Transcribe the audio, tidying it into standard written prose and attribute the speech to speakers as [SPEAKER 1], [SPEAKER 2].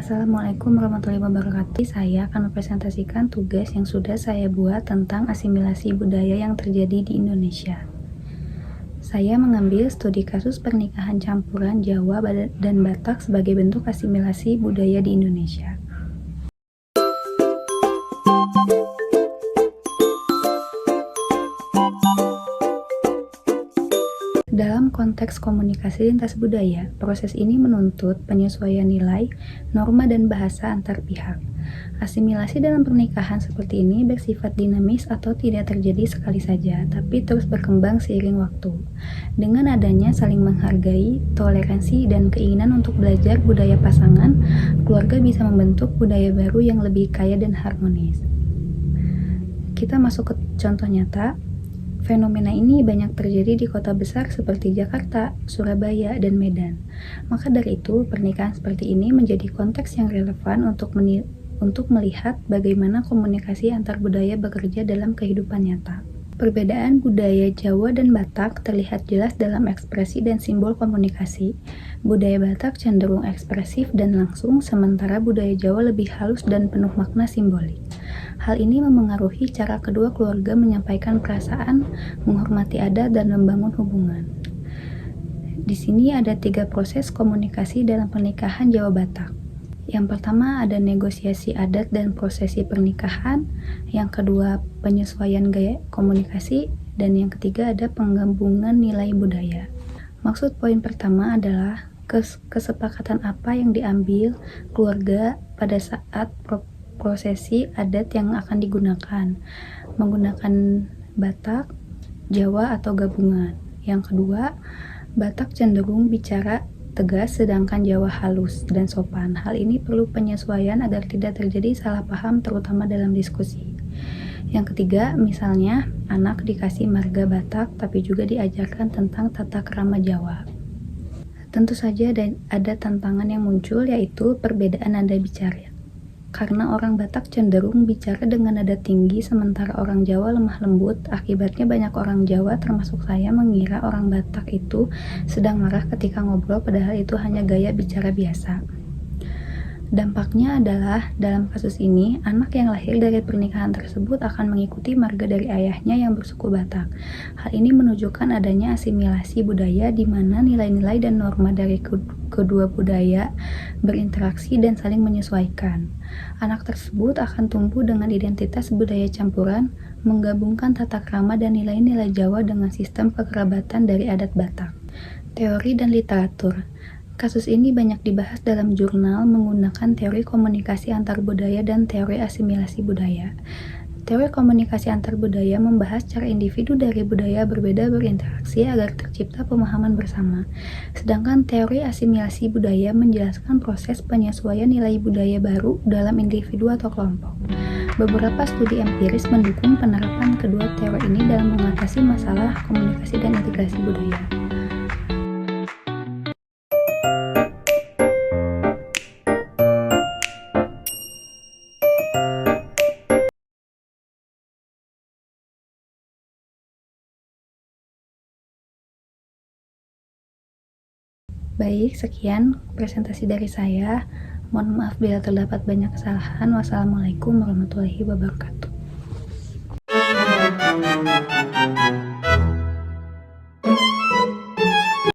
[SPEAKER 1] Assalamualaikum warahmatullahi wabarakatuh. Saya akan mempresentasikan tugas yang sudah saya buat tentang asimilasi budaya yang terjadi di Indonesia. Saya mengambil studi kasus pernikahan campuran Jawa dan Batak sebagai bentuk asimilasi budaya di Indonesia. Dalam konteks komunikasi lintas budaya, proses ini menuntut penyesuaian nilai, norma, dan bahasa antar pihak. Asimilasi dalam pernikahan seperti ini bersifat dinamis atau tidak terjadi sekali saja, tapi terus berkembang seiring waktu. Dengan adanya saling menghargai, toleransi, dan keinginan untuk belajar budaya pasangan, keluarga bisa membentuk budaya baru yang lebih kaya dan harmonis. Kita masuk ke contoh nyata. Fenomena ini banyak terjadi di kota besar seperti Jakarta, Surabaya, dan Medan. Maka dari itu, pernikahan seperti ini menjadi konteks yang relevan untuk melihat bagaimana komunikasi antar budaya bekerja dalam kehidupan nyata. Perbedaan budaya Jawa dan Batak terlihat jelas dalam ekspresi dan simbol komunikasi. Budaya Batak cenderung ekspresif dan langsung, sementara budaya Jawa lebih halus dan penuh makna simbolik. Hal ini memengaruhi cara kedua keluarga menyampaikan perasaan, menghormati adat, dan membangun hubungan. Di sini ada 3 proses komunikasi dalam pernikahan Jawa Batak. Yang pertama ada negosiasi adat dan prosesi pernikahan, yang kedua penyesuaian gaya komunikasi, dan yang ketiga ada penggabungan nilai budaya. Maksud poin pertama adalah kesepakatan apa yang diambil keluarga pada saat prosesi adat yang akan digunakan, menggunakan Batak, Jawa, atau gabungan. Yang kedua, Batak cenderung bicara tegas sedangkan Jawa halus dan sopan. Hal ini perlu penyesuaian agar tidak terjadi salah paham terutama dalam diskusi. Yang ketiga, misalnya anak dikasih marga Batak tapi juga diajarkan tentang tata krama Jawa. Tentu saja ada tantangan yang muncul, yaitu perbedaan nada bicara. Karena orang Batak cenderung bicara dengan nada tinggi sementara orang Jawa lemah lembut, akibatnya banyak orang Jawa termasuk saya mengira orang Batak itu sedang marah ketika ngobrol, padahal itu hanya gaya bicara biasa. Dampaknya adalah, dalam kasus ini, anak yang lahir dari pernikahan tersebut akan mengikuti marga dari ayahnya yang bersuku Batak. Hal ini menunjukkan adanya asimilasi budaya di mana nilai-nilai dan norma dari kedua budaya berinteraksi dan saling menyesuaikan. Anak tersebut akan tumbuh dengan identitas budaya campuran, menggabungkan tata krama dan nilai-nilai Jawa dengan sistem kekerabatan dari adat Batak. Teori dan literatur. Kasus ini banyak dibahas dalam jurnal menggunakan teori komunikasi antar budaya dan teori asimilasi budaya. Teori komunikasi antar budaya membahas cara individu dari budaya berbeda berinteraksi agar tercipta pemahaman bersama. Sedangkan teori asimilasi budaya menjelaskan proses penyesuaian nilai budaya baru dalam individu atau kelompok. Beberapa studi empiris mendukung penerapan kedua teori ini dalam mengatasi masalah komunikasi dan integrasi budaya. Baik, sekian presentasi dari saya. Mohon maaf bila terdapat banyak kesalahan. Wassalamualaikum warahmatullahi wabarakatuh.